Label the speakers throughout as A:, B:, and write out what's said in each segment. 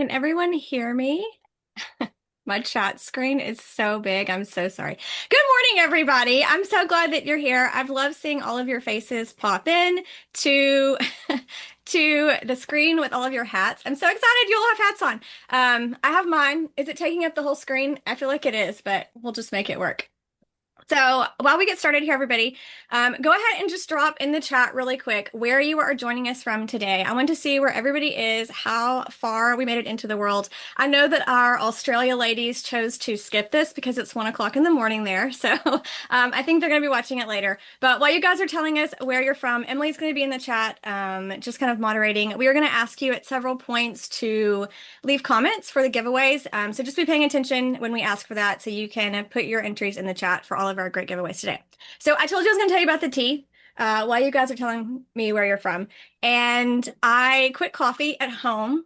A: Can everyone hear me? My chat screen is so big. I'm so sorry. Good morning, everybody. I'm so glad that you're here. I've loved seeing all of your faces pop in to to the screen with all of your hats. I'm so excited you all have hats on. I have mine. Is it taking up the whole screen? I feel like it is, but we'll just make it work. So while we get started here, everybody, go ahead and just drop in the chat really quick where you are joining us from today. I want to see where everybody is, how far we made it into the world. I know that our Australia ladies chose to skip this because it's 1 o'clock in the morning there. So I think they're going to be watching it later. But while you guys are telling us where you're from, Emily's going to be in the chat, just kind of moderating. We are going to ask you at several points to leave comments for the giveaways. So just be paying attention when we ask for that so you can put your entries in the chat for all of our great giveaways today. So I told you I was going to tell you about the tea while you guys are telling me where you're from. And I quit coffee at home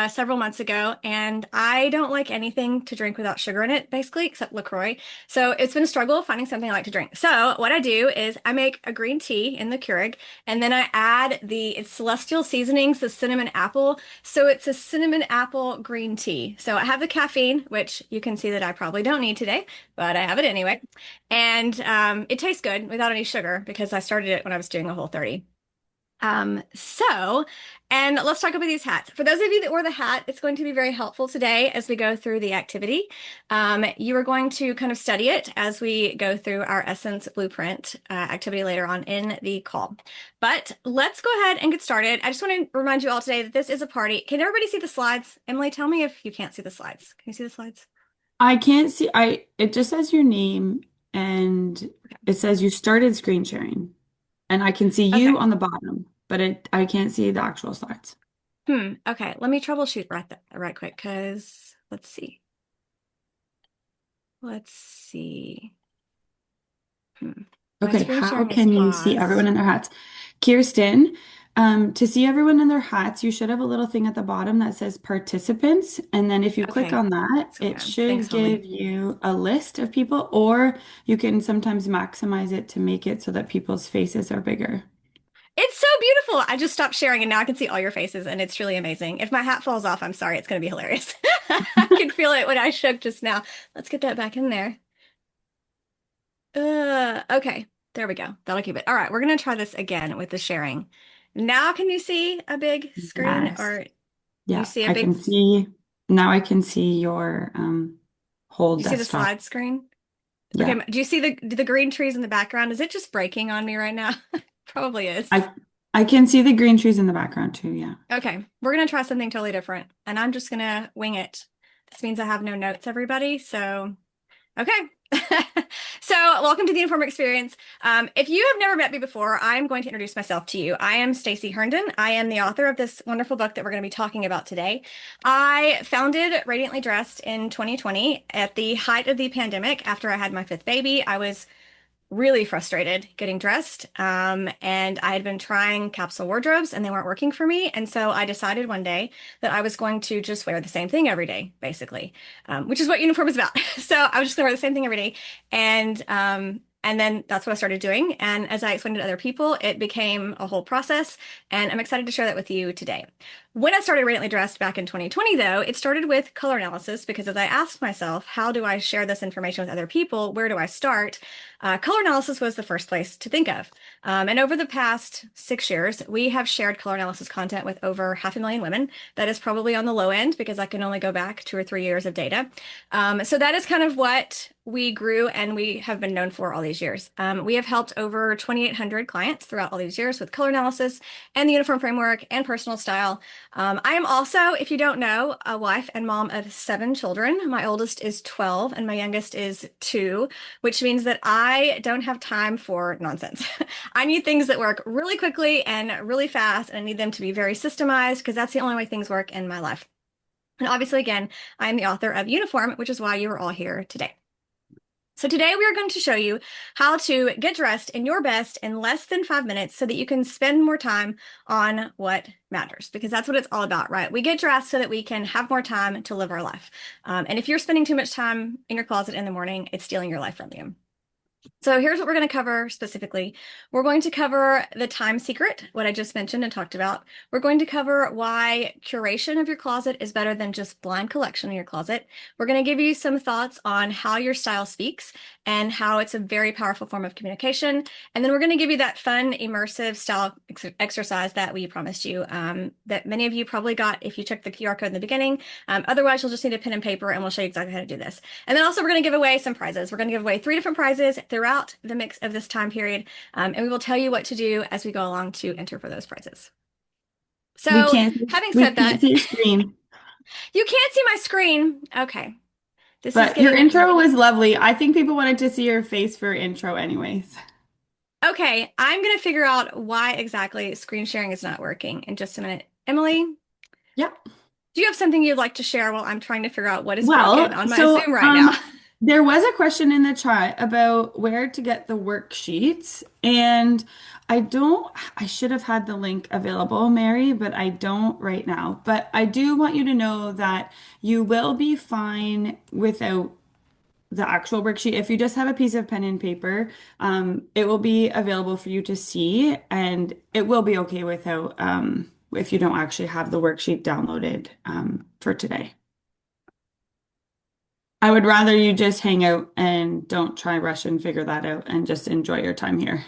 A: several months ago, and I don't like anything to drink without sugar in it, basically, except LaCroix. So it's been a struggle finding something I like to drink. So what I do is I make a green tea in the Keurig, and then I add it's Celestial Seasonings, the cinnamon apple. So it's a cinnamon apple green tea. So I have the caffeine, which you can see that I probably don't need today, but I have it anyway. And it tastes good without any sugar because I started it when I was doing a Whole30. And let's talk about these hats. For those of you that wore the hat, it's going to be very helpful today as we go through the activity. You are going to kind of study it as we go through our Essence Blueprint activity later on in the call. But let's go ahead and get started. I just want to remind you all today that this is a party. Can everybody see the slides? Emily, tell me if you can't see the slides. Can you see the slides?
B: I can't see. It just says your name and it says you started screen sharing. And I can see you
A: Okay.
B: on the bottom, but I can't see the actual slides.
A: Okay. Let me troubleshoot right quick because let's see. Let's see. My
B: Okay,
A: screen
B: how
A: sharing is
B: can you see everyone
A: paused.
B: in their hats? Kirsten, to see everyone in their hats, you should have a little thing at the bottom that says participants. And then if you click
A: Okay.
B: on that,
A: So
B: it
A: yeah,
B: should
A: thanks, Emily.
B: give you a list of people, or you can sometimes maximize it to make it so that people's faces are bigger.
A: It's so beautiful. I just stopped sharing and now I can see all your faces and it's truly amazing. If my hat falls off, I'm sorry. It's going to be hilarious. I can feel it when I shook just now. Let's get that back in there. Okay. There we go. That'll keep it. All right. We're going to try this again with the sharing. Now can you see a big screen
B: Yes.
A: or you
B: Yeah,
A: see a
B: I
A: big,
B: can see now I can see your whole
A: you see the
B: desktop.
A: slide screen? Okay.
B: Yeah.
A: Do you see the green trees in the background? Is it just breaking on me right now? Probably is.
B: I I can see the green trees in the background too, yeah.
A: Okay, we're gonna try something totally different, and I'm just gonna wing it. This means I have no notes, everybody. So, okay. So, welcome to the Youniform Experience. If you have never met me before, I'm going to introduce myself to you. I am Stacey Herndon. I am the author of this wonderful book that we're going to be talking about today. I founded Radiantly Dressed in 2020 at the height of the pandemic. After I had my fifth baby, I was really frustrated getting dressed. And I had been trying capsule wardrobes and they weren't working for me. And so I decided one day that I was going to just wear the same thing every day, basically, which is what Youniform is about. So I was just going to wear the same thing every day. And then that's what I started doing. And as I explained to other people, it became a whole process. And I'm excited to share that with you today. When I started Radiantly Dressed back in 2020, though, it started with color analysis because as I asked myself, how do I share this information with other people? Where do I start? Color analysis was the first place to think of. And over the past 6 years, we have shared color analysis content with over 500,000 women. That is probably on the low end because I can only go back 2 or 3 years of data. So that is kind of what we grew and we have been known for all these years. We have helped over 2,800 clients throughout all these years with color analysis and the Youniform framework and personal style. I am also, if you don't know, a wife and mom of 7 children. My oldest is 12 and my youngest is 2, which means that I don't have time for nonsense. I need things that work really quickly and really fast, and I need them to be very systemized because that's the only way things work in my life. And obviously, again, I'm the author of Youniform, which is why you are all here today. So today we are going to show you how to get dressed in your best in less than 5 minutes so that you can spend more time on what matters, because that's what it's all about, right? We get dressed so that we can have more time to live our life. And if you're spending too much time in your closet in the morning, it's stealing your life from you. So here's what we're going to cover specifically. We're going to cover the time secret, what I just mentioned and talked about. We're going to cover why curation of your closet is better than just blind collection in your closet. We're going to give you some thoughts on how your style speaks and how it's a very powerful form of communication. And then we're going to give you that fun, immersive style exercise that we promised you, that many of you probably got if you checked the QR code in the beginning. Otherwise, you'll just need a pen and paper and we'll show you exactly how to do this. And then also we're going to give away some prizes. We're going to give away 3 different prizes throughout the mix of this time period. And we will tell you what to do as we go along to enter for those prizes.
B: We
A: So
B: can't
A: having
B: we
A: said
B: can't
A: that,
B: see your screen,
A: you can't see my screen. Okay. This is
B: but your
A: getting
B: intro was lovely. I think people wanted to see your face for intro anyways.
A: okay. I'm going to figure out why exactly screen sharing is not working in just a minute. Emily,
B: Yeah.
A: do you have something you'd like to share while I'm trying to figure out what is broken
B: Well,
A: on my Zoom right now?
B: there was a question in the chat about where to get the worksheets, and I should have had the link available, Mary, but I don't right now. But I do want you to know that you will be fine without the actual worksheet. If you just have a piece of pen and paper, it will be available for you to see, and it will be okay without, if you don't actually have the worksheet downloaded, for today. I would rather you just hang out and don't try rush and figure that out and just enjoy your time here.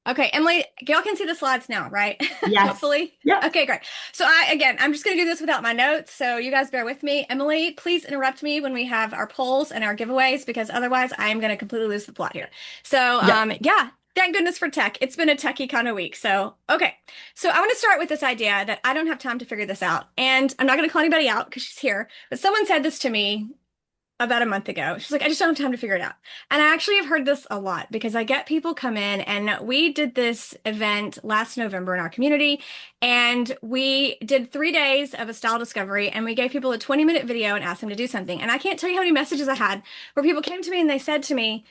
A: Okay, Emily, y'all can see the slides now, right?
B: Yes.
A: Hopefully.
B: Yep.
A: Okay, great. So I'm just going to do this without my notes, so you guys bear with me. Emily, please interrupt me when we have our polls and our giveaways, because otherwise I am going to completely lose the plot here. So,
B: Yep.
A: yeah, thank goodness for tech. It's been a techie kind of week. So, okay. So I want to start with this idea that I don't have time to figure this out. And I'm not going to call anybody out because she's here, but someone said this to me about a month ago. She's like, I just don't have time to figure it out. And I actually have heard this a lot because I get people come in, and we did this event last November in our community, and we did 3 days of a style discovery, and we gave people a 20-minute video and asked them to do something. And I can't tell you how many messages I had where people came to me and they said to me,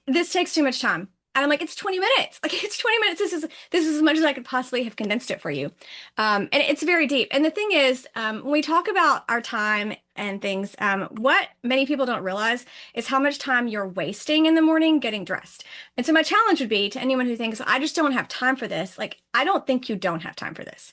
A: this takes too much time. And I'm like, it's 20 minutes. Like, it's 20 minutes. This is as much as I could possibly have condensed it for you. And it's very deep. And the thing is, when we talk about our time and things, what many people don't realize is how much time you're wasting in the morning getting dressed. And so my challenge would be to anyone who thinks, I just don't have time for this. Like, I don't think you don't have time for this.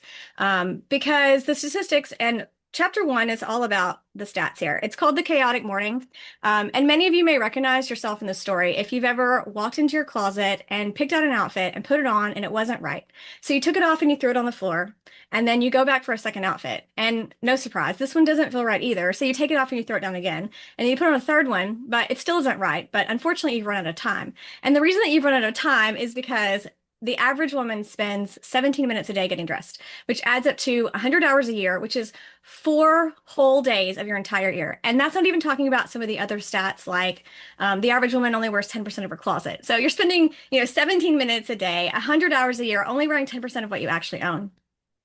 A: Because the statistics and Chapter 1 is all about the stats here. It's called The Chaotic Morning. And many of you may recognize yourself in this story if you've ever walked into your closet and picked out an outfit and put it on and it wasn't right. So you took it off and you threw it on the floor. And then you go back for a second outfit. And no surprise, this one doesn't feel right either. So you take it off and you throw it down again. And then you put on a third one, but it still isn't right. But unfortunately, you've run out of time. And the reason that you've run out of time is because the average woman spends 17 minutes a day getting dressed, which adds up to 100 hours a year, which is 4 whole days of your entire year. And that's not even talking about some of the other stats, like the average woman only wears 10% of her closet. So you're spending, 17 minutes a day, 100 hours a year, only wearing 10% of what you actually own.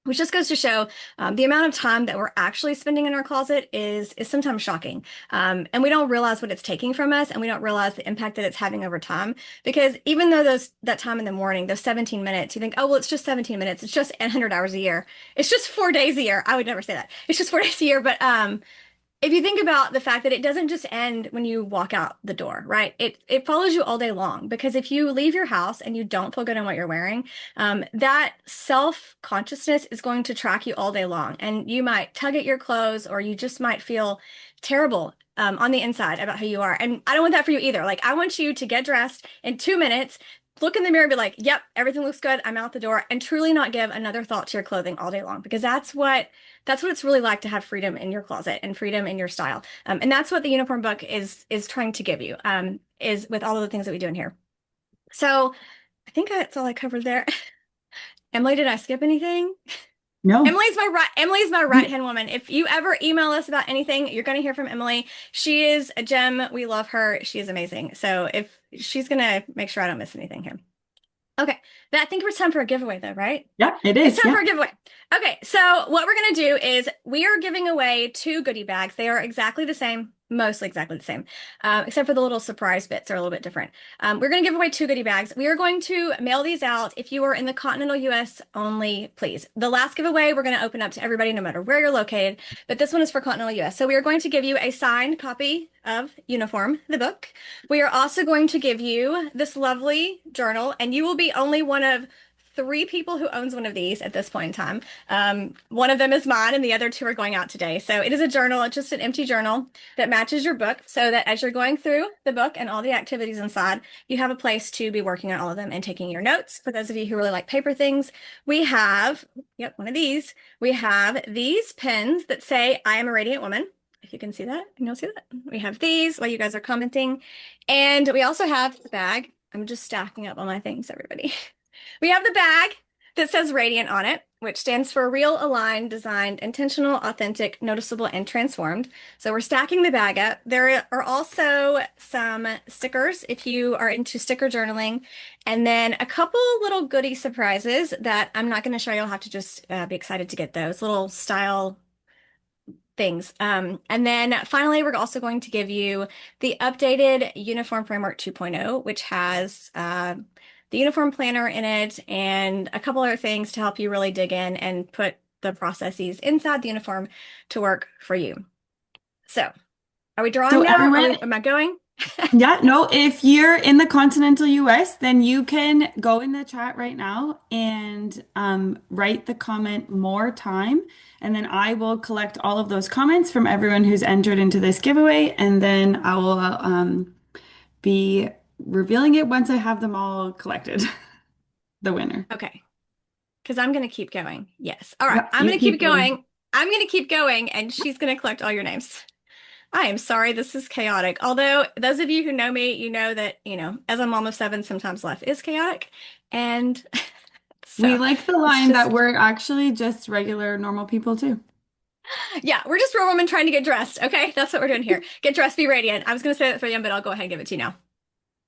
A: Which just goes to show the amount of time that we're actually spending in our closet is sometimes shocking. And we don't realize what it's taking from us, and we don't realize the impact that it's having over time. Because even though that time in the morning, those 17 minutes, you think, oh, well, it's just 17 minutes. It's just 100 hours a year. It's just 4 days a year. I would never say that. It's just 4 days a year. But if you think about the fact that it doesn't just end when you walk out the door, right? It follows you all day long, because if you leave your house and you don't feel good in what you're wearing, that self-consciousness is going to track you all day long. And you might tug at your clothes, or you just might feel terrible on the inside about who you are. And I don't want that for you either. Like, I want you to get dressed in 2 minutes, look in the mirror and be like, yep, everything looks good. I'm out the door, and truly not give another thought to your clothing all day long, because that's what it's really like to have freedom in your closet and freedom in your style. And that's what the Uniform book is trying to give you, is with all of the things that we do in here. So I think that's all I covered there. Emily, did I skip anything?
B: No.
A: Emily's my right-hand woman. If you ever email us about anything, you're going to hear from Emily. She is a gem. We love her. She is amazing. So if she's going to make sure I don't miss anything here. Okay, I think it's time for a giveaway though, right?
B: Yeah, it
A: It's
B: is.
A: time
B: Yeah.
A: for a giveaway. Okay, so what we're gonna do is we are giving away 2 goodie bags. They are exactly the same. Mostly exactly the same, except for the little surprise bits are a little bit different. We're going to give away two goodie bags. We are going to mail these out if you are in the continental US only, please. The last giveaway we're going to open up to everybody no matter where you're located, but this one is for continental US. So we are going to give you a signed copy of Uniform, the book. We are also going to give you this lovely journal, and you will be only one of three people who owns one of these at this point in time. One of them is mine, and the other two are going out today. So it is a journal, it's just an empty journal that matches your book so that as you're going through the book and all the activities inside, you have a place to be working on all of them and taking your notes. For those of you who really like paper things, we have, yep, one of these. We have these pens that say, I am a radiant woman. If you can see that, and you'll see that. We have these while you guys are commenting. And we also have the bag. I'm just stacking up all my things, everybody. We have the bag that says Radiant on it, which stands for Real, Aligned, Designed, Intentional, Authentic, Noticeable, and Transformed. So we're stacking the bag up. There are also some stickers if you are into sticker journaling, and then a couple little goodie surprises that I'm not going to show you. You'll have to just be excited to get those little style things. And then finally, we're also going to give you the updated Uniform Framework 2.0, which has the uniform planner in it and a couple other things to help you really dig in and put the processes inside the uniform to work for you. So, are we drawing
B: So
A: now?
B: everyone,
A: Am I going?
B: yeah, no, if you're in the continental US, then you can go in the chat right now and write the comment more time. And then I will collect all of those comments from everyone who's entered into this giveaway. And then I will be revealing it once I have them all collected, the winner.
A: Okay, because I'm going to keep going. Yes. All right,
B: Yep,
A: I'm
B: you
A: going to keep
B: keep going.
A: going. I'm going to keep going, and she's going to collect all your names. I am sorry, this is chaotic. Although those of you who know me, you know that, as a mom of seven, sometimes life is chaotic. And
B: We
A: so
B: like the
A: it's
B: line that
A: just,
B: we're actually just regular, normal people too.
A: yeah, we're just real women trying to get dressed. Okay, that's what we're doing here. Get dressed, be radiant. I was going to say that for you, but I'll go ahead and give it to you now.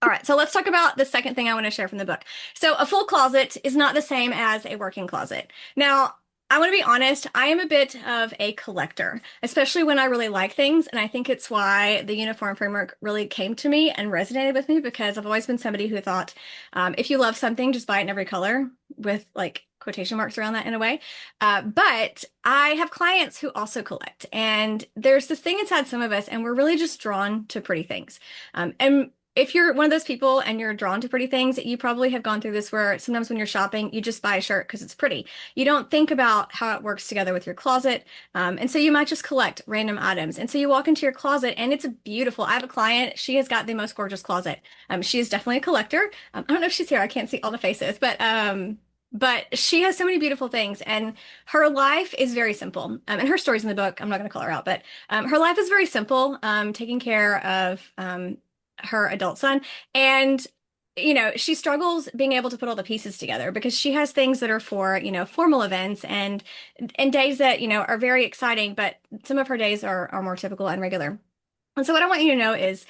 A: All right, so let's talk about the second thing I want to share from the book. So, a full closet is not the same as a working closet. Now, I want to be honest, I am a bit of a collector, especially when I really like things. And I think it's why the uniform framework really came to me and resonated with me because I've always been somebody who thought if you love something, just buy it in every color with like quotation marks around that in a way. But I have clients who also collect. And there's this thing inside some of us, and we're really just drawn to pretty things. And if you're one of those people and you're drawn to pretty things, you probably have gone through this where sometimes when you're shopping, you just buy a shirt because it's pretty. You don't think about how it works together with your closet. And so you might just collect random items. And so you walk into your closet and it's beautiful. I have a client, she has got the most gorgeous closet. She is definitely a collector. I don't know if she's here. I can't see all the faces, but she has so many beautiful things and her life is very simple. And her story's in the book. I'm not going to call her out, but her life is very simple, taking care of her adult son. And, she struggles being able to put all the pieces together because she has things that are for, formal events and days that, are very exciting, but some of her days are more typical and regular. And so what I want you to know is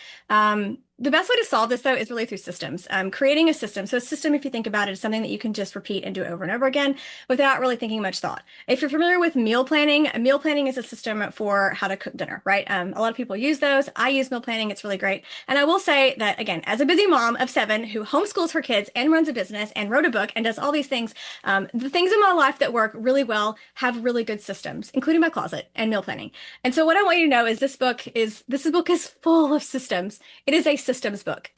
A: the best way to solve this, though, is really through systems. Creating a system. So a system, if you think about it, is something that you can just repeat and do over and over again without really thinking much thought. If you're familiar with meal planning is a system for how to cook dinner, right? A lot of people use those. I use meal planning. It's really great. And I will say that, again, as a busy mom of seven who homeschools her kids and runs a business and wrote a book and does all these things, the things in my life that work really well have really good systems, including my closet and meal planning. And so what I want you to know is this book is full of systems. It is a systems book.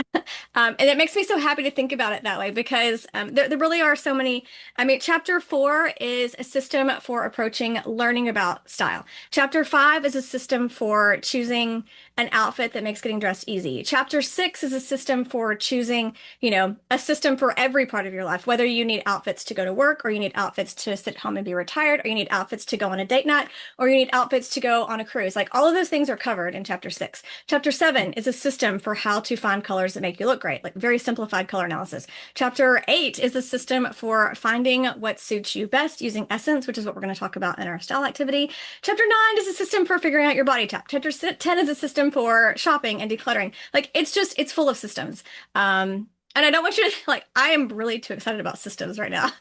A: And it makes me so happy to think about it that way because there really are so many. I mean, chapter 4 is a system for approaching learning about style. Chapter 5 is a system for choosing an outfit that makes getting dressed easy. Chapter 6 is a system for choosing, a system for every part of your life, whether you need outfits to go to work or you need outfits to sit home and be retired, or you need outfits to go on a date night, or you need outfits to go on a cruise. Like all of those things are covered in chapter 6. Chapter 7 is a system for how to find colors that make you look great, like very simplified color analysis. Chapter 8 is a system for finding what suits you best using Essence, which is what we're going to talk about in our style activity. Chapter 9 is a system for figuring out your body type. Chapter 10 is a system for shopping and decluttering. Like it's full of systems. And I don't want you to I am really too excited about systems right now.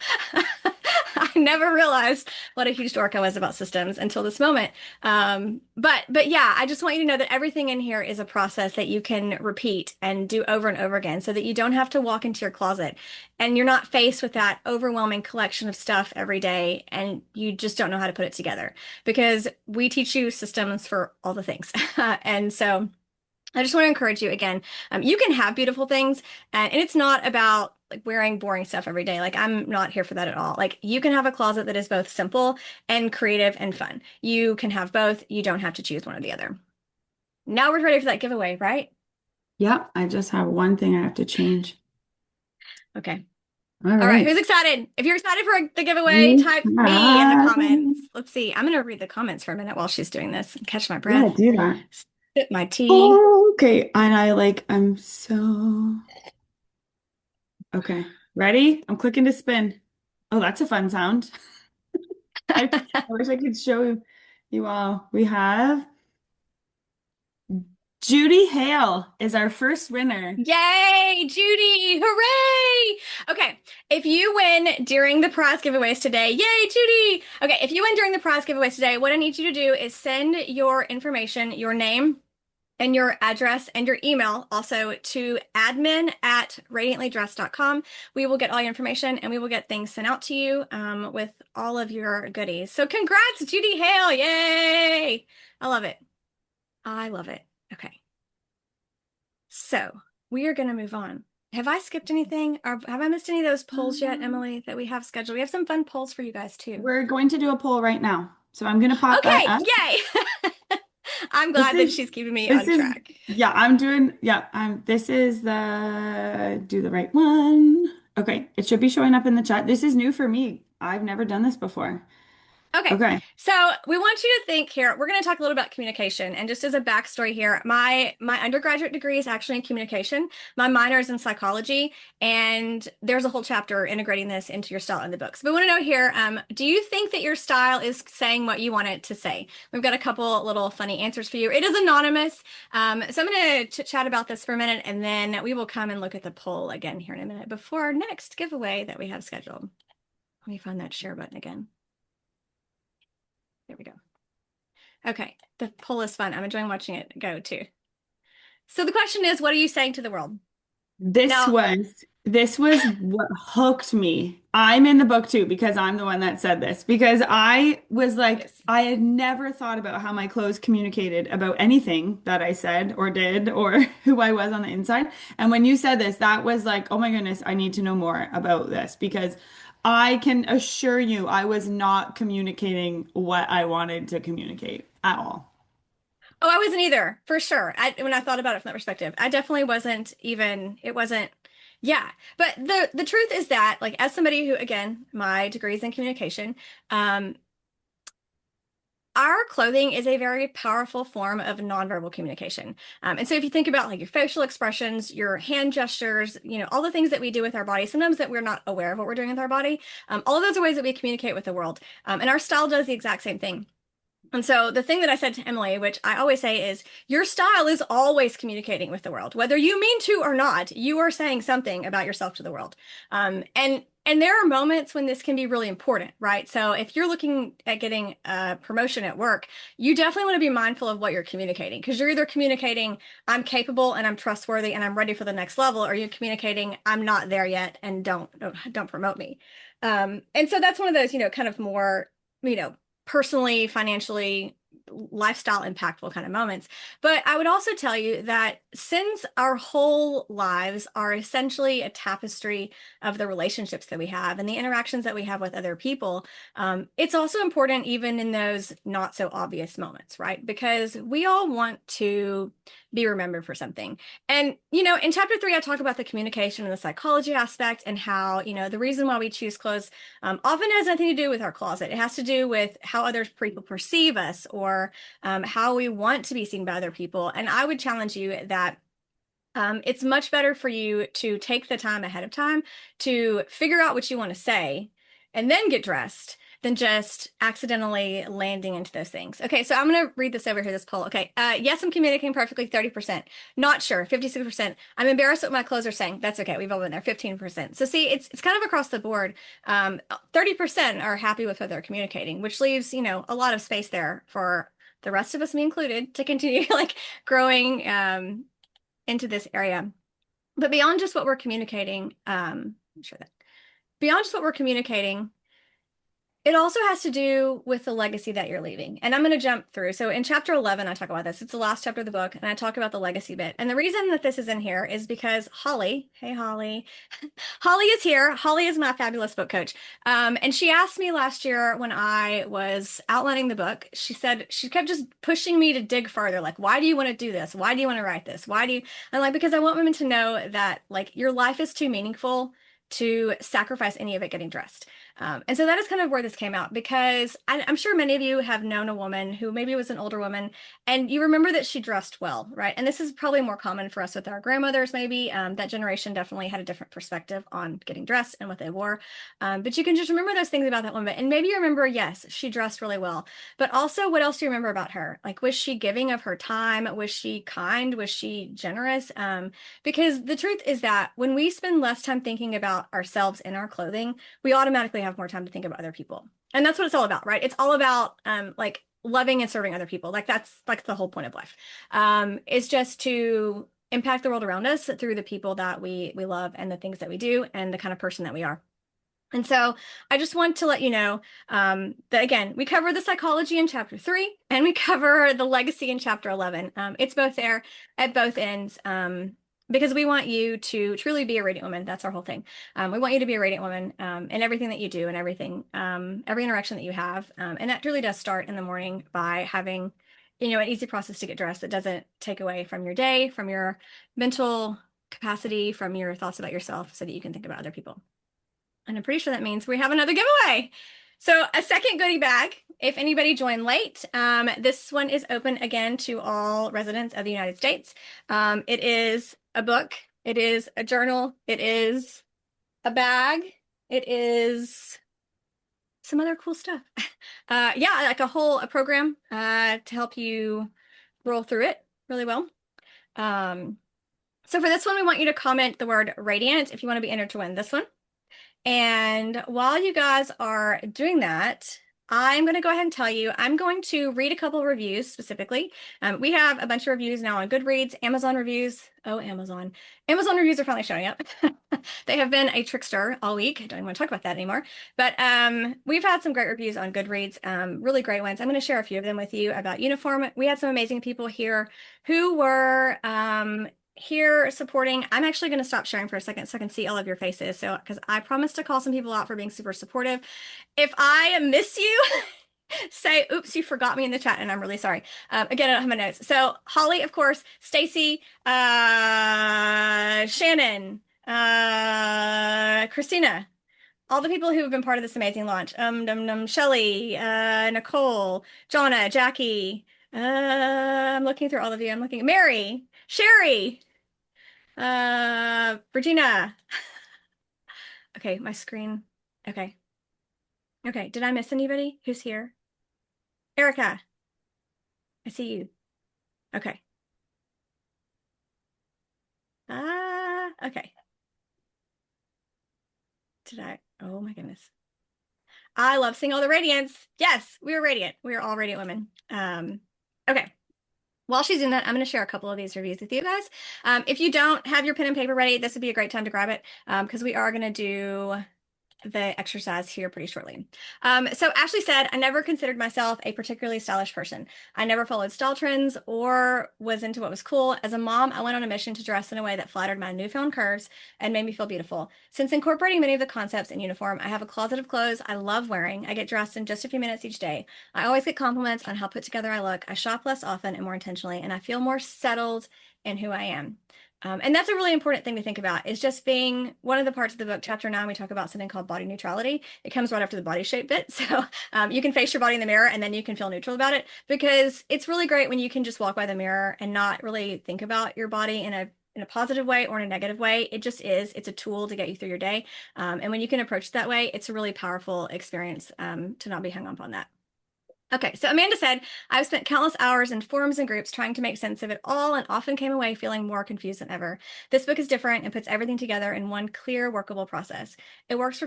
A: never realized what a huge dork I was about systems until this moment. But yeah, I just want you to know that everything in here is a process that you can repeat and do over and over again so that you don't have to walk into your closet and you're not faced with that overwhelming collection of stuff every day and you just don't know how to put it together because we teach you systems for all the things. And so I just want to encourage you again. You can have beautiful things, and it's not about like wearing boring stuff every day. Like I'm not here for that at all. Like you can have a closet that is both simple and creative and fun. You can have both. You don't have to choose one or the other. Now we're ready for that giveaway, right?
B: Yep, I just have one thing I have to change.
A: Okay.
B: All
A: All right.
B: right.
A: Who's excited? If you're excited for the giveaway,
B: We
A: type me in the
B: have...
A: comments. Let's see. I'm going to read the comments for a minute while she's doing this and catch my
B: Yeah,
A: breath,
B: do that.
A: sip my tea.
B: Oh, okay. And I'm so okay. Ready? I'm clicking to spin. Oh, that's a fun sound. I wish I could show you all. We have Judy Hale is our first winner.
A: Yay, Judy! Hooray! Okay, if you win during the prize giveaways today, yay, Judy! Okay, if you win during the prize giveaways today, what I need you to do is send your information, your name, and your address and your email also to admin@radiantlydressed.com. We will get all your information and we will get things sent out to you with all of your goodies. So congrats, Judy Hale! Yay! I love it. I love it. Okay. So we are going to move on. Have I skipped anything? Or have I missed any of those polls yet, Emily, that we have scheduled? We have some fun polls for you guys too.
B: We're going to do a poll right now. So I'm going to pop that
A: Okay,
B: up.
A: yay! I'm
B: This
A: glad that
B: is
A: she's keeping me
B: this
A: on
B: is
A: track.
B: yeah, I'm doing yeah, I'm this is the do the right one. Okay, it should be showing up in the chat. This is new for me. I've never done this before.
A: Okay,
B: Okay.
A: so we want you to think here. We're going to talk a little about communication, and just as a backstory here, my undergraduate degree is actually in communication. My minor is in psychology, and there's a whole chapter integrating this into your style in the books. But we want to know here, do you think that your style is saying what you want it to say? We've got a couple little funny answers for you. It is anonymous, so I'm going to chat about this for a minute, and then we will come and look at the poll again here in a minute before our next giveaway that we have scheduled. Let me find that share button again. There we go. Okay, the poll is fun. I'm enjoying watching it go too. So the question is, what are you saying to the world?
B: This
A: Now,
B: was this was what hooked me. I'm in the book too because I'm the one that said this because I was like
A: yes.
B: I had never thought about how my clothes communicated about anything that I said or did or who I was on the inside. And when you said this, that was like, oh my goodness, I need to know more about this because I can assure you I was not communicating what I wanted to communicate at all.
A: Oh, I wasn't either, for sure. When I thought about it from that perspective, I definitely wasn't even, it wasn't, yeah. But the truth is that, like, as somebody who, again, my degree is in communication, um, our clothing is a very powerful form of nonverbal communication. And so if you think about like your facial expressions, your hand gestures, all the things that we do with our body, sometimes that we're not aware of what we're doing with our body, all of those are ways that we communicate with the world. And our style does the exact same thing. And so the thing that I said to Emily, which I always say is your style is always communicating with the world. Whether you mean to or not, you are saying something about yourself to the world. And there are moments when this can be really important, right? So if you're looking at getting a promotion at work, you definitely want to be mindful of what you're communicating because you're either communicating, I'm capable and I'm trustworthy and I'm ready for the next level, or you're communicating, I'm not there yet and don't promote me. And so that's one of those, kind of more, you know, personally, financially, lifestyle impactful kind of moments. But I would also tell you that since our whole lives are essentially a tapestry of the relationships that we have and the interactions that we have with other people, it's also important even in those not so obvious moments, right? Because we all want to be remembered for something. And, in chapter 3, I talk about the communication and the psychology aspect and how, the reason why we choose clothes often has nothing to do with our closet. It has to do with how other people perceive us or how we want to be seen by other people. And I would challenge you that it's much better for you to take the time ahead of time to figure out what you want to say and then get dressed than just accidentally landing into those things. Okay, so I'm going to read this over here, this poll. Okay, yes, I'm communicating perfectly, 30%. Not sure, 56%. I'm embarrassed what my clothes are saying. That's okay, we've all been there, 15%. So see, it's kind of across the board. 30% are happy with what they're communicating, which leaves, a lot of space there for the rest of us, me included, to continue like growing into this area. But beyond just what we're communicating, sure that beyond just what we're communicating, it also has to do with the legacy that you're leaving. And I'm going to jump through. So in chapter 11, I talk about this. It's the last chapter of the book, and I talk about the legacy bit. And the reason that this is in here is because Holly, hey Holly, Holly is here. Holly is my fabulous book coach. And she asked me last year when I was outlining the book, she said, she kept just pushing me to dig further. Like, why do you want to do this? Why do you want to write this? Why do you? I'm like, because I want women to know that like your life is too meaningful to sacrifice any of it getting dressed. And so that is kind of where this came out because I'm sure many of you have known a woman who maybe was an older woman and you remember that she dressed well, right? And this is probably more common for us with our grandmothers, maybe. That generation definitely had a different perspective on getting dressed and what they wore. But you can just remember those things about that woman. And maybe you remember, yes, she dressed really well. But also, what else do you remember about her? Like, was she giving of her time? Was she kind? Was she generous? Because the truth is that when we spend less time thinking about ourselves in our clothing, we automatically have more time to think about other people. And that's what it's all about, right? It's all about like loving and serving other people. Like that's like the whole point of life. Is just to impact the world around us through the people that we love and the things that we do and the kind of person that we are. And so I just want to let you know that again, we cover the psychology in chapter 3 and we cover the legacy in chapter 11. It's both there at both ends because we want you to truly be a radiant woman. That's our whole thing. We want you to be a radiant woman in everything that you do and everything, every interaction that you have. And that really does start in the morning by having, an easy process to get dressed that doesn't take away from your day, from your mental capacity, from your thoughts about yourself so that you can think about other people. And I'm pretty sure that means we have another giveaway. So a second goodie bag, if anybody joined late, this one is open again to all residents of the United States. It is a book, it is a journal, it is a bag, it is some other cool stuff. Yeah, like a program to help you roll through it really well. So for this one, we want you to comment the word radiant if you want to be entered to win this one. And while you guys are doing that, I'm going to go ahead and tell you, I'm going to read a couple of reviews specifically. We have a bunch of reviews now on Goodreads, Amazon reviews. Oh, Amazon. Amazon reviews are finally showing up. They have been a trickster all week. I don't even want to talk about that anymore. But we've had some great reviews on Goodreads, really great ones. I'm going to share a few of them with you about Youniform. We had some amazing people here who were here supporting. I'm actually going to stop sharing for a second so I can see all of your faces. So, because I promised to call some people out for being super supportive. If I miss you, say, oops, you forgot me in the chat and I'm really sorry. Again, I don't have my notes. So Holly, of course, Stacy, Shannon, Christina, all the people who have been part of this amazing launch. Shelly, Nicole, Jonna, Jackie, I'm looking through all of you. I'm looking at Mary, Sherry, Regina. Okay, my screen. Okay. Okay, did I miss anybody? Who's here? Erica, I see you. Okay. Okay. Did I? Oh my goodness. I love seeing all the radiance. Yes, we are radiant. We are all radiant women. Okay. While she's doing that, I'm going to share a couple of these reviews with you guys. If you don't have your pen and paper ready, this would be a great time to grab it because we are going to do the exercise here pretty shortly. So Ashley said, I never considered myself a particularly stylish person. I never followed style trends or was into what was cool. As a mom, I went on a mission to dress in a way that flattered my newfound curves and made me feel beautiful. Since incorporating many of the concepts in Youniform, I have a closet of clothes I love wearing. I get dressed in just a few minutes each day. I always get compliments on how put together I look. I shop less often and more intentionally, and I feel more settled in who I am. And that's a really important thing to think about is just being one of the parts of the book, chapter 9, we talk about something called body neutrality. It comes right after the body shape bit. So you can face your body in the mirror and then you can feel neutral about it because it's really great when you can just walk by the mirror and not really think about your body in a in a positive way or in a negative way. It just is. It's a tool to get you through your day. And when you can approach it that way, it's a really powerful experience to not be hung up on that. Okay, so Amanda said, I've spent countless hours in forums and groups trying to make sense of it all and often came away feeling more confused than ever. This book is different and puts everything together in one clear, workable process. It works for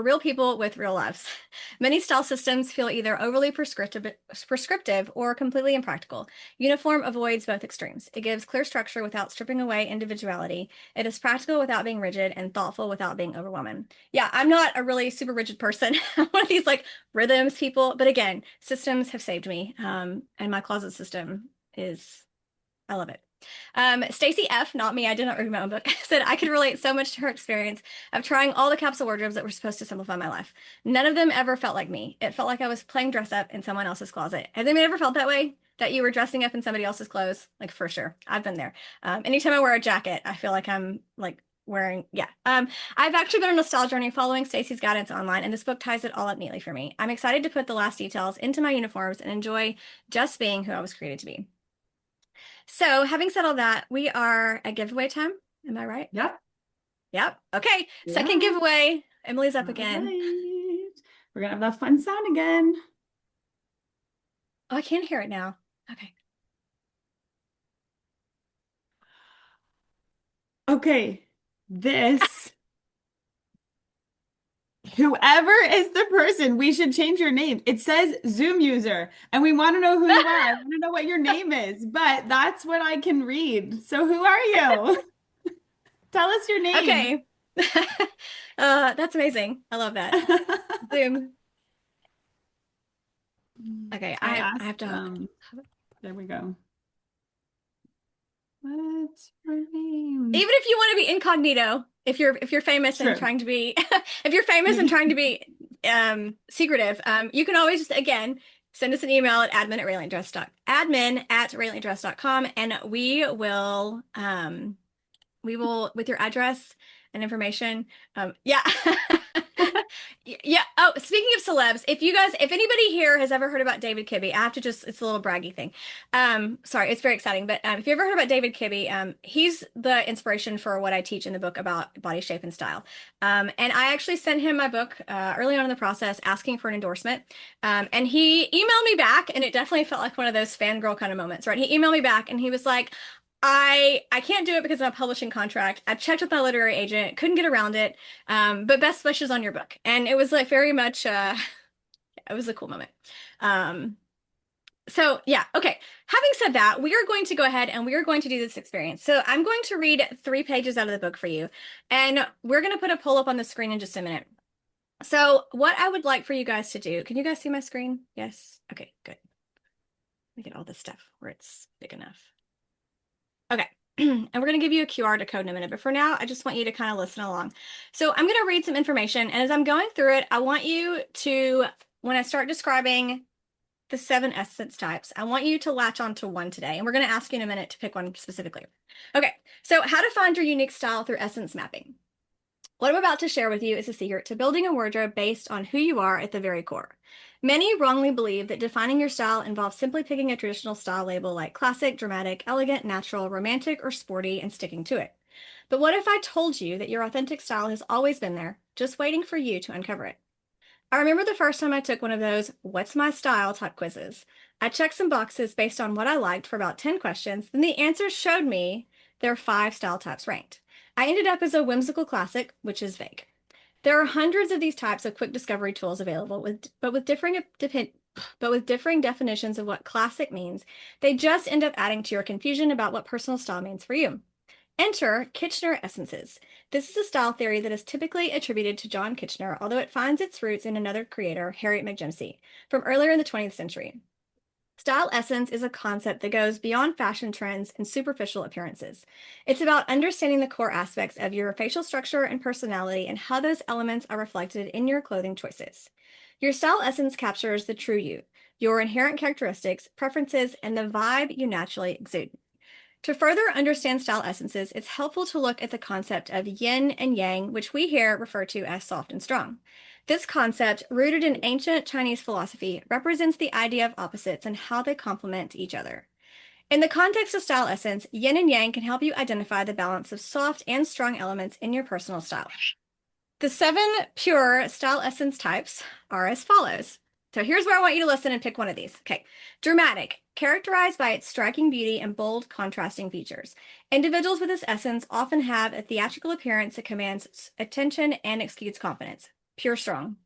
A: real people with real lives. Many style systems feel either overly prescriptive or completely impractical. Youniform avoids both extremes. It gives clear structure without stripping away individuality. It is practical without being rigid and thoughtful without being overwhelming. Yeah, I'm not a really super rigid person. I'm one of these like rhythms people, but again, systems have saved me. And my closet system is, I love it. Stacy F, not me, I did not read my own book, said I could relate so much to her experience of trying all the capsule wardrobes that were supposed to simplify my life. None of them ever felt like me. It felt like I was playing dress up in someone else's closet. Has anyone ever felt that way? That you were dressing up in somebody else's clothes? Like for sure. I've been there. Anytime I wear a jacket, I feel like I'm like wearing, yeah. I've actually been on a style journey following Stacey's guidance online, and this book ties it all up neatly for me. I'm excited to put the last details into my uniforms and enjoy just being who I was created to be. So, having said all that, we are at giveaway time. Am I right?
B: Yep.
A: Yep. Okay. Second
B: Yeah.
A: giveaway. Emily's up
B: All
A: again.
B: right. We're gonna have that fun sound again.
A: Oh, I can't hear it now. Okay.
B: Okay. This, whoever is the person, we should change your name. It says Zoom user, and we want to know who you are. I want to know what your name is, but that's what I can read. So who are you? Tell us your name.
A: Okay. That's amazing. I love that. Zoom. Okay,
B: I
A: I have
B: asked,
A: to.
B: there we go. What's your name?
A: Even if you want to be incognito, if you're famous and
B: True.
A: trying to be if you're famous and trying to be secretive, you can always just again send us an email at admin@radiantdress.com and we will with your address and information. Yeah. Yeah. Oh, speaking of celebs, if anybody here has ever heard about David Kibbe, I have to just, it's a little braggy thing. Sorry, it's very exciting, but if you ever heard about David Kibbe, he's the inspiration for what I teach in the book about body shape and style. And I actually sent him my book early on in the process asking for an endorsement. And he emailed me back, and it definitely felt like one of those fangirl kind of moments, right? He emailed me back and he was like, I can't do it because of my publishing contract. I've checked with my literary agent, couldn't get around it. But best wishes on your book. And it was like very much it was a cool moment. Um so yeah, okay. Having said that, we are going to go ahead and we are going to do this experience. So I'm going to read 3 pages out of the book for you, and we're going to put a poll up on the screen in just a minute. So what I would like for you guys to do, can you guys see my screen? Yes. Okay, good. Let me get all this stuff where it's big enough. Okay. And we're going to give you a QR code in a minute, but for now, I just want you to kind of listen along. So I'm going to read some information, and as I'm going through it, I want you to, when I start describing the 7 essence types, I want you to latch on to one today, and we're going to ask you in a minute to pick one specifically. Okay, so how to find your unique style through essence mapping. What I'm about to share with you is a secret to building a wardrobe based on who you are at the very core. Many wrongly believe that defining your style involves simply picking a traditional style label like classic, dramatic, elegant, natural, romantic, or sporty and sticking to it. But what if I told you that your authentic style has always been there, just waiting for you to uncover it? I remember the first time I took one of those "What's my style" type quizzes. I checked some boxes based on what I liked for about 10 questions, then the answers showed me there are 5 style types ranked. I ended up as a whimsical classic, which is vague. There are hundreds of these types of quick discovery tools available, but with differing definitions of what classic means, they just end up adding to your confusion about what personal style means for you. Enter Kitchener Essences. This is a style theory that is typically attributed to John Kitchener, although it finds its roots in another creator, Harriet McGimsey, from earlier in the 20th century. Style essence is a concept that goes beyond fashion trends and superficial appearances. It's about understanding the core aspects of your facial structure and personality and how those elements are reflected in your clothing choices. Your style essence captures the true you, your inherent characteristics, preferences, and the vibe you naturally exude. To further understand style essences, it's helpful to look at the concept of yin and yang, which we here refer to as soft and strong. This concept, rooted in ancient Chinese philosophy, represents the idea of opposites and how they complement each other. In the context of style essence, yin and yang can help you identify the balance of soft and strong elements in your personal style. The 7 pure style essence types are as follows. So here's where I want you to listen and pick one of these. Okay. Dramatic, characterized by its striking beauty and bold contrasting features. Individuals with this essence often have a theatrical appearance that commands attention and exudes confidence. Pure strong.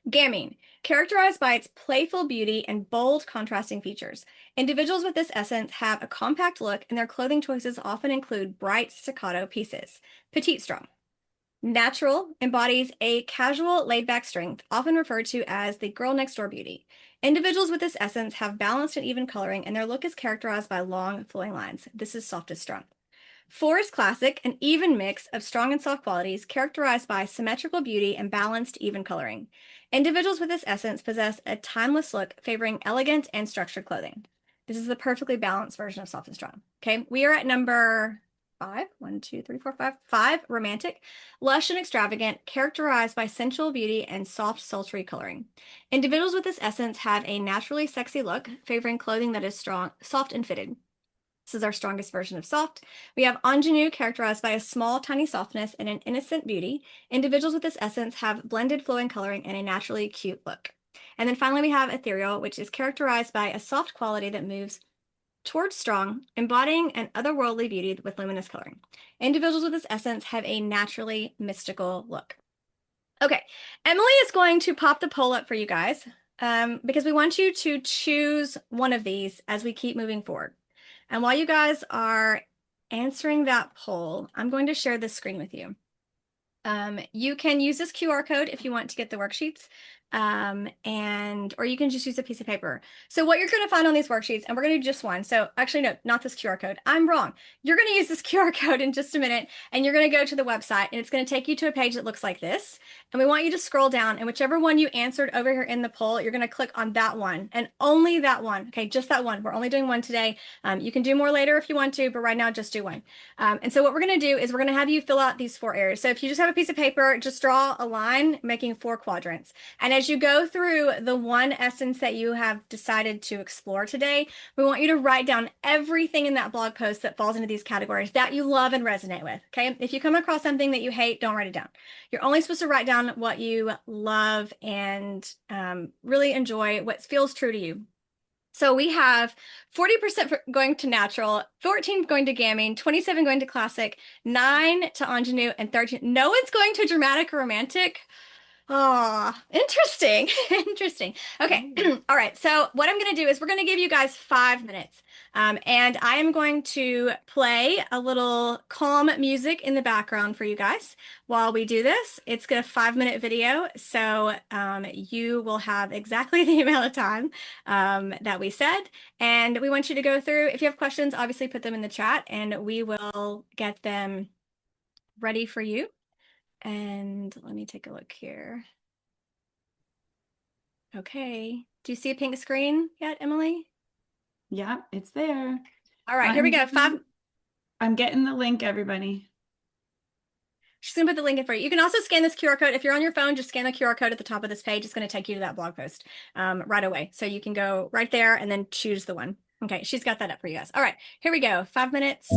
A: Gamine, characterized by its playful beauty and bold contrasting features. Individuals with this essence have a compact look, and their clothing choices often include bright staccato pieces. Petite strong. Natural embodies a casual, laid-back strength, often referred to as the girl next door beauty. Individuals with this essence have balanced and even coloring, and their look is characterized by long, flowing lines. This is softest strong. 4 is classic, an even mix of strong and soft qualities characterized by symmetrical beauty and balanced, even coloring. Individuals with this essence possess a timeless look favoring elegant and structured clothing. This is the perfectly balanced version of soft and strong. Okay, we are at number 5. 1, 2, 3, 4, 5. 5, romantic, lush and extravagant, characterized by sensual beauty and soft, sultry coloring. Individuals with this essence have a naturally sexy look, favoring clothing that is strong, soft, and fitted. This is our strongest version of soft. We have ingenue, characterized by a small, tiny softness and an innocent beauty. Individuals with this essence have blended, flowing coloring and a naturally cute look. And then finally, we have ethereal, which is characterized by a soft quality that moves towards strong, embodying an otherworldly beauty with luminous coloring. Individuals with this essence have a naturally mystical look. Okay, Emily is going to pop the poll up for you guys because we want you to choose one of these as we keep moving forward. And while you guys are answering that poll, I'm going to share this screen with you. You can use this QR code if you want to get the worksheets, or you can just use a piece of paper. So what you're going to find on these worksheets, and we're going to do just one. So actually, no, not this QR code. I'm wrong. You're going to use this QR code in just a minute, and you're going to go to the website, and it's going to take you to a page that looks like this. And we want you to scroll down, and whichever one you answered over here in the poll, you're going to click on that one, and only that one. Okay, just that one. We're only doing one today. You can do more later if you want to, but right now, just do one. And so what we're going to do is we're going to have you fill out these 4 areas. So if you just have a piece of paper, just draw a line making 4 quadrants. And as you go through the one essence that you have decided to explore today, we want you to write down everything in that blog post that falls into these categories that you love and resonate with. Okay. If you come across something that you hate, don't write it down. You're only supposed to write down what you love and really enjoy, what feels true to you. So we have 40% going to natural, 14 going to gaming, 27 going to classic, 9 to ingenue, and 13. No one's going to dramatic or romantic. Oh, interesting. Interesting. Okay. All right. So what I'm going to do is we're going to give you guys 5 minutes. And I am going to play a little calm music in the background for you guys while we do this. It's a 5-minute video. So you will have exactly the amount of time that we said. And we want you to go through. If you have questions, obviously put them in the chat and we will get them ready for you. And let me take a look here. Okay. Do you see a pink screen yet, Emily?
B: Yeah, it's there.
A: All right, here we go.
B: I'm getting the link, everybody.
A: She's going to put the link in for you. You can also scan this QR code. If you're on your phone, just scan the QR code at the top of this page. It's going to take you to that blog post right away. So you can go right there and then choose the one. Okay, she's got that up for you guys. All right, here we go. 5 minutes.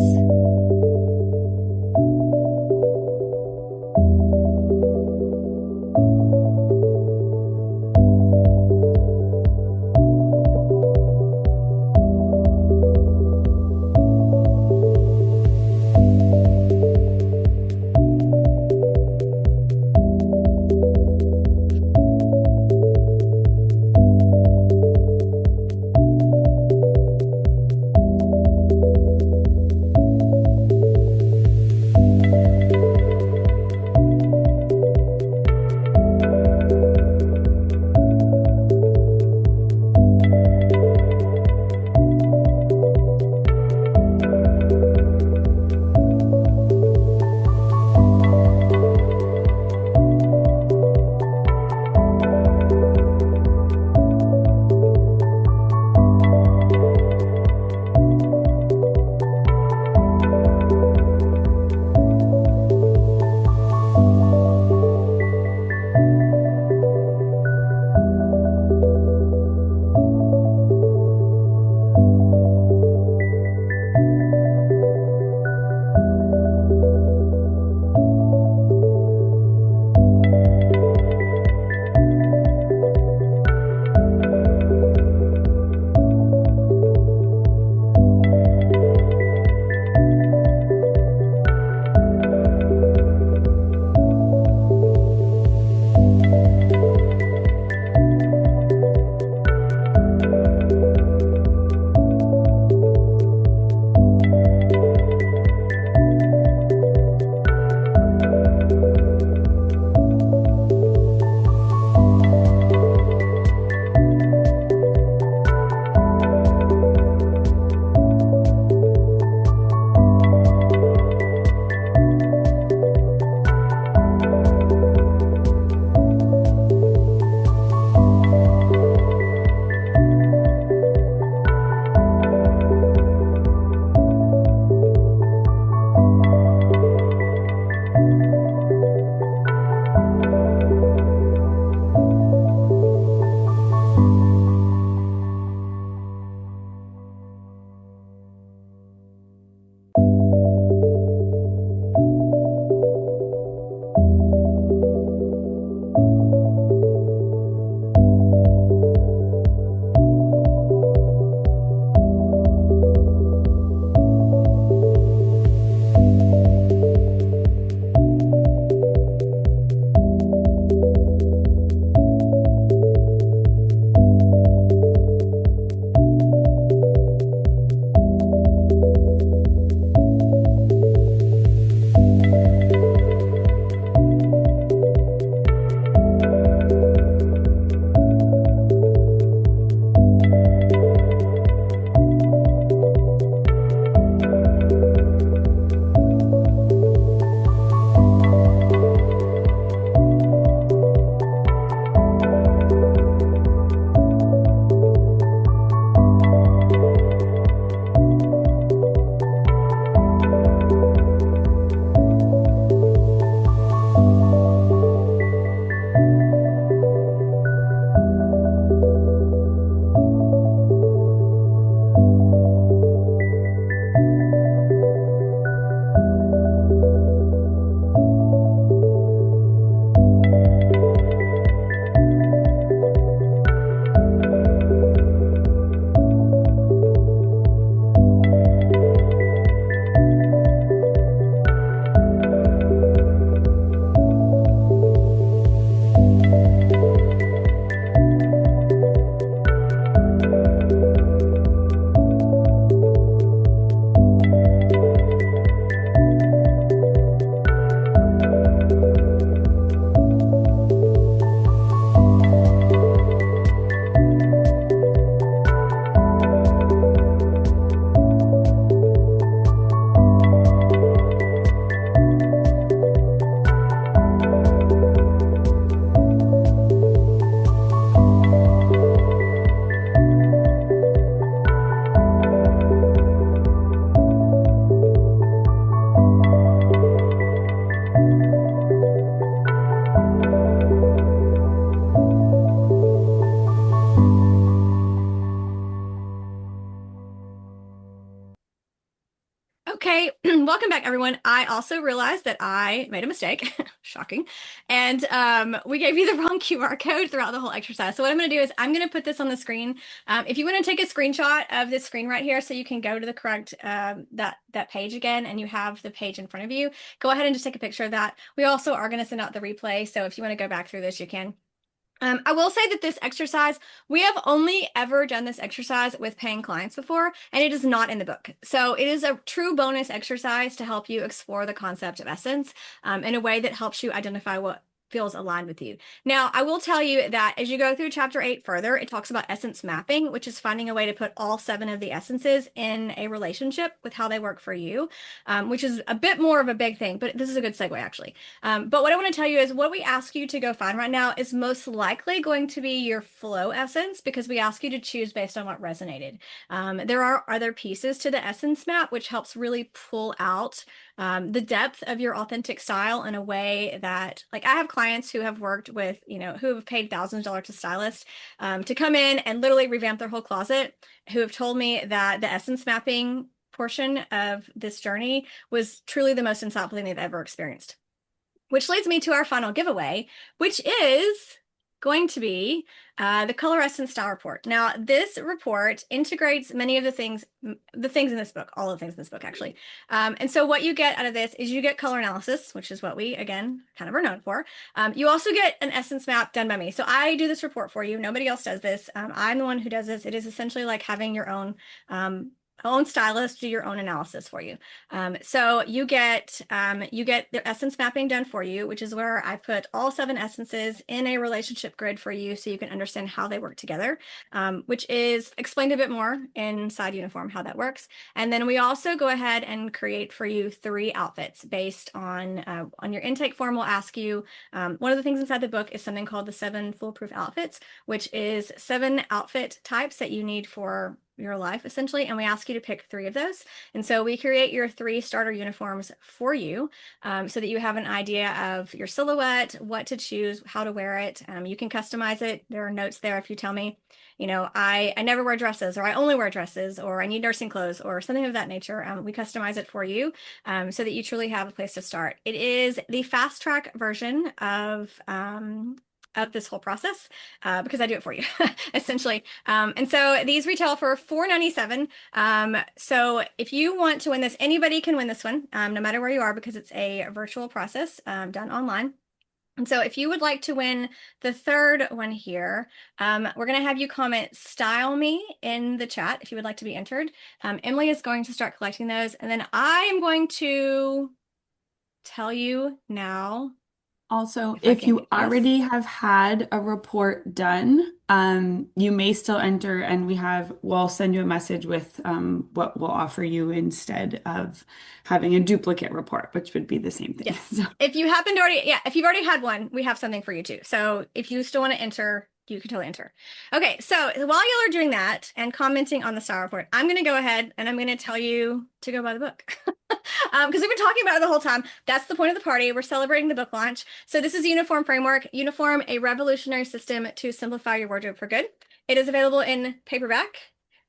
A: welcome back, everyone. I also realized that I made a mistake. Shocking. And we gave you the wrong QR code throughout the whole exercise. So what I'm going to do is I'm going to put this on the screen. If you want to take a screenshot of this screen right here so you can go to the correct that page again and you have the page in front of you, go ahead and just take a picture of that. We also are going to send out the replay. So if you want to go back through this, you can. I will say that this exercise, we have only ever done this exercise with paying clients before, and it is not in the book. So it is a true bonus exercise to help you explore the concept of essence in a way that helps you identify what feels aligned with you. Now, I will tell you that as you go through chapter 8 further, it talks about essence mapping, which is finding a way to put all 7 of the essences in a relationship with how they work for you, which is a bit more of a big thing, but this is a good segue actually. But what I want to tell you is what we ask you to go find right now is most likely going to be your flow essence because we ask you to choose based on what resonated. There are other pieces to the essence map, which helps really pull out the depth of your authentic style in a way that, like, I have clients who have worked with, who have paid thousands of dollars to stylists to come in and literally revamp their whole closet, who have told me that the essence mapping portion of this journey was truly the most insightful thing they've ever experienced. Which leads me to our final giveaway, which is going to be the Color Essence Style Report. Now, this report integrates many of the things in this book, all of the things in this book, actually. And so what you get out of this is you get color analysis, which is what we, again, kind of are known for. You also get an essence map done by me. So I do this report for you. Nobody else does this. I'm the one who does this. It is essentially like having your own stylist do your own analysis for you. So you get the essence mapping done for you, which is where I put all 7 essences in a relationship grid for you so you can understand how they work together, which is explained a bit more inside Youniform how that works. And then we also go ahead and create for you 3 outfits based on your intake form. We'll ask you, one of the things inside the book is something called the 7 foolproof outfits, which is 7 outfit types that you need for your life essentially, and we ask you to pick 3 of those. And so we create your 3 starter uniforms for you so that you have an idea of your silhouette, what to choose, how to wear it. You can customize it. There are notes there if you tell me, I never wear dresses, or I only wear dresses, or I need nursing clothes, or something of that nature. We customize it for you so that you truly have a place to start. It is the fast track version of this whole process because I do it for you essentially. And so these retail for $4.97. So if you want to win this, anybody can win this one, no matter where you are, because it's a virtual process done online. And so if you would like to win the 3rd one here, we're going to have you comment "style me" in the chat if you would like to be entered. Emily is going to start collecting those, and then I am going to tell you now.
B: Also,
A: If I
B: if
A: can,
B: you
A: yes.
B: already have had a report done, you may still enter, and we'll send you a message with what we'll offer you instead of having a duplicate report, which would be the same thing.
A: Yes.
B: So,
A: If you happen to already, yeah, if you've already had one, we have something for you too. So if you still want to enter, you can totally enter. Okay, so while y'all are doing that and commenting on the star report, I'm going to go ahead and I'm going to tell you to go buy the book. Because we've been talking about it the whole time. That's the point of the party. We're celebrating the book launch. So this is Youniform Framework. Youniform, a revolutionary system to simplify your wardrobe for good. It is available in paperback.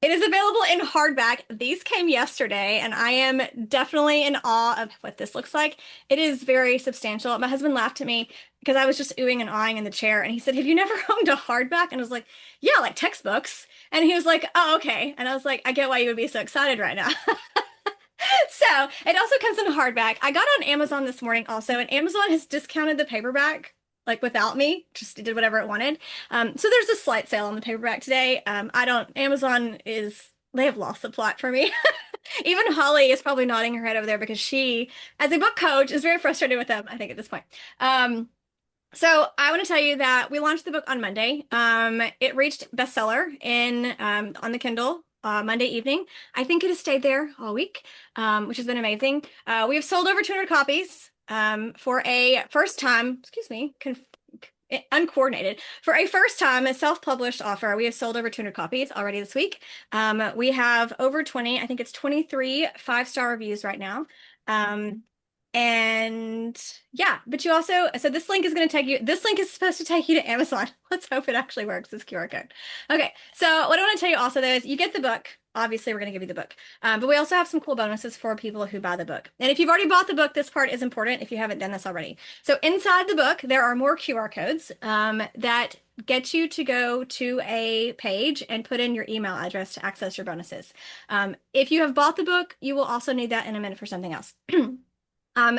A: It is available in hardback. These came yesterday, and I am definitely in awe of what this looks like. It is very substantial. My husband laughed at me because I was just oohing and awing in the chair, and he said, "Have you never owned a hardback?" And I was like, "Yeah, like textbooks." And he was like, "Oh, okay." And I was like, "I get why you would be so excited right now." So it also comes in hardback. I got it on Amazon this morning also, and Amazon has discounted the paperback like without me, just did whatever it wanted. So there's a slight sale on the paperback today. Amazon they have lost the plot for me. Even Holly is probably nodding her head over there because she, as a book coach, is very frustrated with them, I think, at this point. So I want to tell you that we launched the book on Monday. It reached bestseller on the Kindle Monday evening. I think it has stayed there all week, which has been amazing. We have sold over 200 copies for a first time, excuse me, uncoordinated. For a first time self-published author, we have sold over 200 copies already this week. We have over 20, I think it's 23 5-star reviews right now. And yeah, but you also, so this link is supposed to take you to Amazon. Let's hope it actually works, this QR code. Okay, so what I want to tell you also though is you get the book obviously we're going to give you the book. But we also have some cool bonuses for people who buy the book. And if you've already bought the book, this part is important if you haven't done this already. So inside the book, there are more QR codes that get you to go to a page and put in your email address to access your bonuses. If you have bought the book, you will also need that in a minute for something else.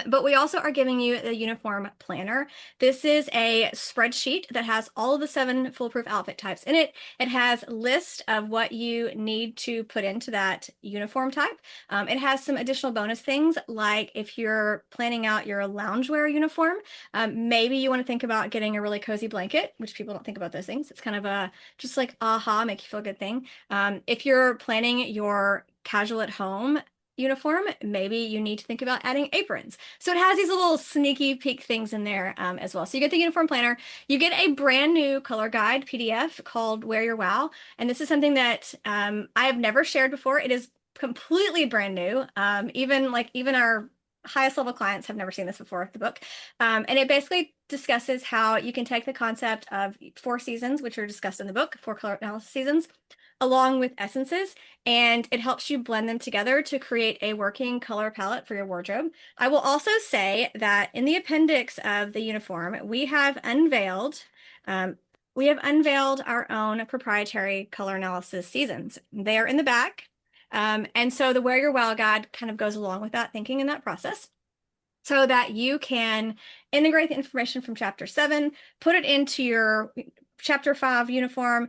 A: But we also are giving you the Youniform planner. This is a spreadsheet that has all of the 7 foolproof outfit types in it. It has a list of what you need to put into that uniform type. It has some additional bonus things, like if you're planning out your loungewear uniform, maybe you want to think about getting a really cozy blanket, which people don't think about those things. It's kind of a just like aha, make you feel good thing. If you're planning your casual at home uniform, maybe you need to think about adding aprons. So it has these little sneaky peek things in there as well. So you get the uniform planner, you get a brand new color guide PDF called Wear Your Wow. And this is something that I have never shared before. It is completely brand new. Even our highest level clients have never seen this before, the book. And it basically discusses how you can take the concept of 4 seasons, which are discussed in the book, 4 color analysis seasons, along with essences, and it helps you blend them together to create a working color palette for your wardrobe. I will also say that in the appendix of the uniform, um, we have unveiled our own proprietary color analysis seasons. They are in the back. And so the Wear Your Wow guide kind of goes along with that thinking in that process, so that you can integrate the information from chapter 7, put it into your chapter 5 uniform,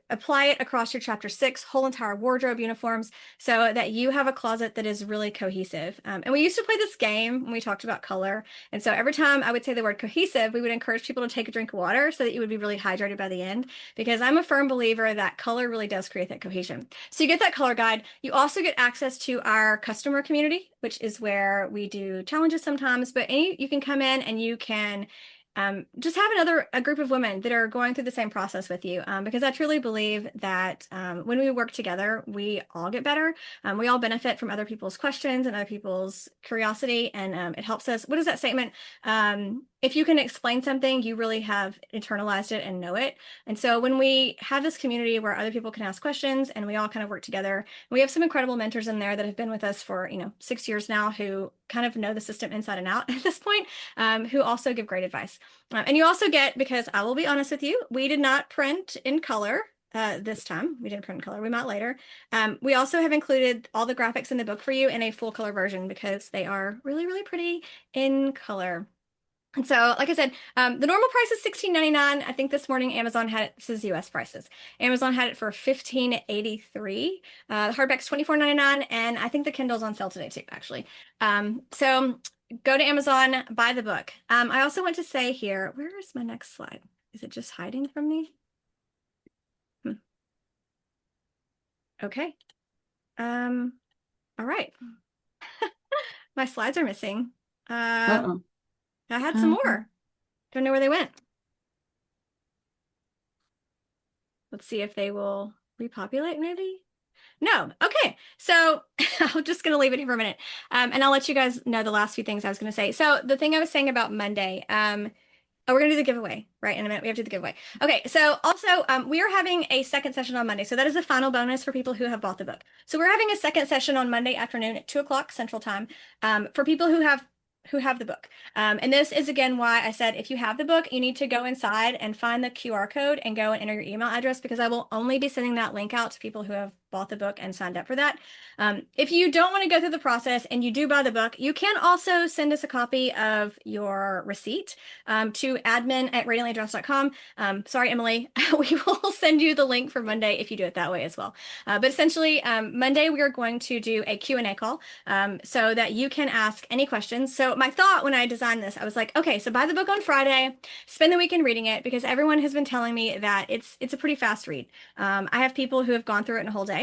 A: apply it across your chapter 6 whole entire wardrobe uniforms, so that you have a closet that is really cohesive. And we used to play this game when we talked about color. And so every time I would say the word cohesive, we would encourage people to take a drink of water so that you would be really hydrated by the end, because I'm a firm believer that color really does create that cohesion. So you get that color guide. You also get access to our customer community, which is where we do challenges sometimes, but you can come in and you can just have a group of women that are going through the same process with you, because I truly believe that when we work together, we all get better. We all benefit from other people's questions and other people's curiosity, and it helps us. What is that statement? If you can explain something, you really have internalized it and know it. And so when we have this community where other people can ask questions and we all kind of work together, we have some incredible mentors in there that have been with us for 6 years now, who kind of know the system inside and out at this point, who also give great advice. And you also get, because I will be honest with you, we did not print in color this time. We didn't print in color. We might later. We also have included all the graphics in the book for you in a full color version, because they are really, really pretty in color. And so, like I said, the normal price is $16.99. I think this morning Amazon had it. This is US prices. Amazon had it for $15.83. The hardback's $24.99, and I think the Kindle's on sale today too, actually. So go to Amazon, buy the book. I also want to say here, where is my next slide? Is it just hiding from me? Okay. All right. My slides are missing.
B: Uh-oh.
A: I had some
B: Um,
A: more. Don't know where they went. Let's see if they will repopulate, maybe. No. Okay. So I'm just going to leave it here for a minute. And I'll let you guys know the last few things I was going to say. So the thing I was saying about Monday, oh, we're going to do the giveaway, right? In a minute, we have to do the giveaway. Okay. So also, we are having a second session on Monday. So that is a final bonus for people who have bought the book. So we're having a second session on Monday afternoon at 2 o'clock Central Time, for people who have the book. And this is again why I said, if you have the book, you need to go inside and find the QR code and go and enter your email address, because I will only be sending that link out to people who have bought the book and signed up for that. If you don't want to go through the process and you do buy the book, you can also send us a copy of your receipt to admin@radiantlydraws.com. Sorry, Emily, we will send you the link for Monday if you do it that way as well. But essentially, Monday we are going to do a Q&A call, so that you can ask any questions. So my thought when I designed this, I was like, okay, so buy the book on Friday, spend the weekend reading it, because everyone has been telling me that it's a pretty fast read. I have people who have gone through it in a whole day.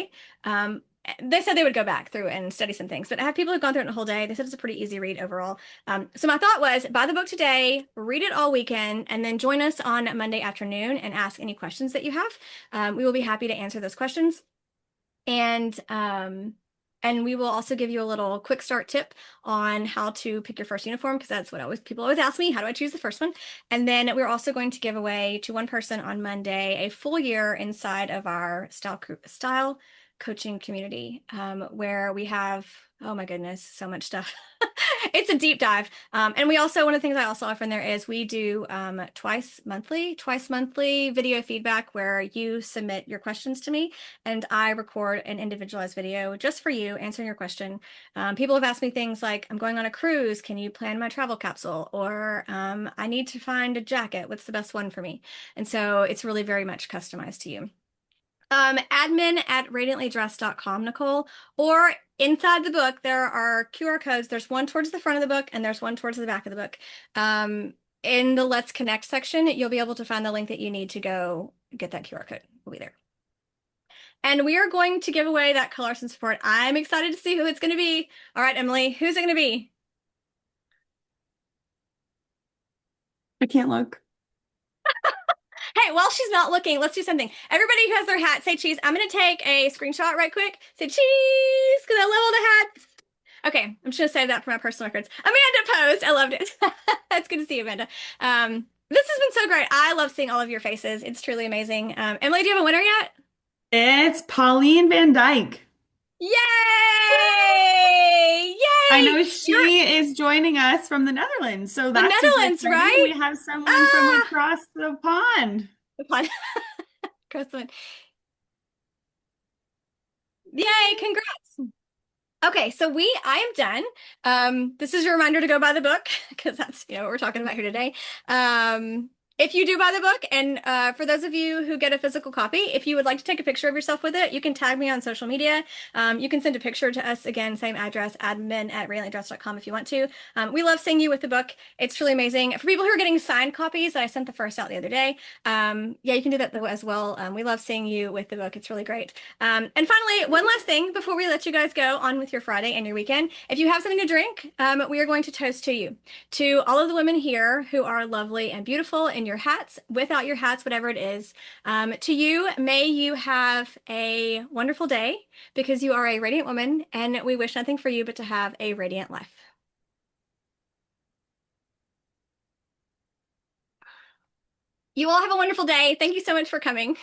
A: They said they would go back through and study some things, but I have people who've gone through it in a whole day. They said it's a pretty easy read overall. So my thought was, buy the book today, read it all weekend, and then join us on Monday afternoon and ask any questions that you have. We will be happy to answer those questions. And we will also give you a little quick start tip on how to pick your first uniform, because that's what people always ask me, how do I choose the first one? And then we're also going to give away to one person on Monday a full year inside of our style coaching community where we have, oh my goodness, so much stuff. It's a deep dive. And we also, one of the things I also offer in there is we do twice monthly video feedback where you submit your questions to me and I record an individualized video just for you answering your question. People have asked me things like, I'm going on a cruise. Can you plan my travel capsule? Or I need to find a jacket. What's the best one for me? And so it's really very much customized to you. Admin@radiantlydressed.com, Nicole. Or inside the book, there are QR codes. There's one towards the front of the book and there's one towards the back of the book. In the Let's Connect section, you'll be able to find the link that you need to go get that QR code. We'll be there. And we are going to give away that Larson support. I'm excited to see who it's going to be. All right, Emily, who's it going to be?
B: I can't look.
A: Hey, while she's not looking, let's do something. Everybody who has their hat, say cheese. I'm going to take a screenshot right quick. Say cheese, because I love all the hats. Okay, I'm just going to say that for my personal records. Amanda posed. I loved it. It's good to see you, Amanda. This has been so great. I love seeing all of your faces. It's truly amazing. Emily, do you have a winner yet?
B: It's Pauline Van Dyke.
A: Yay!
B: I
A: Yay!
B: know
A: You're
B: she is joining us from the Netherlands, so
A: the
B: that's super
A: Netherlands,
B: exciting. We
A: right?
B: have someone from
A: Ah!
B: across the pond.
A: Come on. Kristen. Yay, congrats. Okay, so I am done. This is a reminder to go buy the book because that's, what we're talking about here today. If you do buy the book, and for those of you who get a physical copy, if you would like to take a picture of yourself with it, you can tag me on social media. You can send a picture to us again, same address, admin@radiantlydressed.com if you want to. We love seeing you with the book. It's truly amazing. For people who are getting signed copies, I sent the first out the other day. Yeah, you can do that though as well. We love seeing you with the book. It's really great. And finally, one last thing before we let you guys go on with your Friday and your weekend. If you have something to drink, we are going to toast to you. To all of the women here who are lovely and beautiful in your hats, without your hats, whatever it is. To you, may you have a wonderful day because you are a radiant woman and we wish nothing for you but to have a radiant life. You all have a wonderful day. Thank you so much for coming.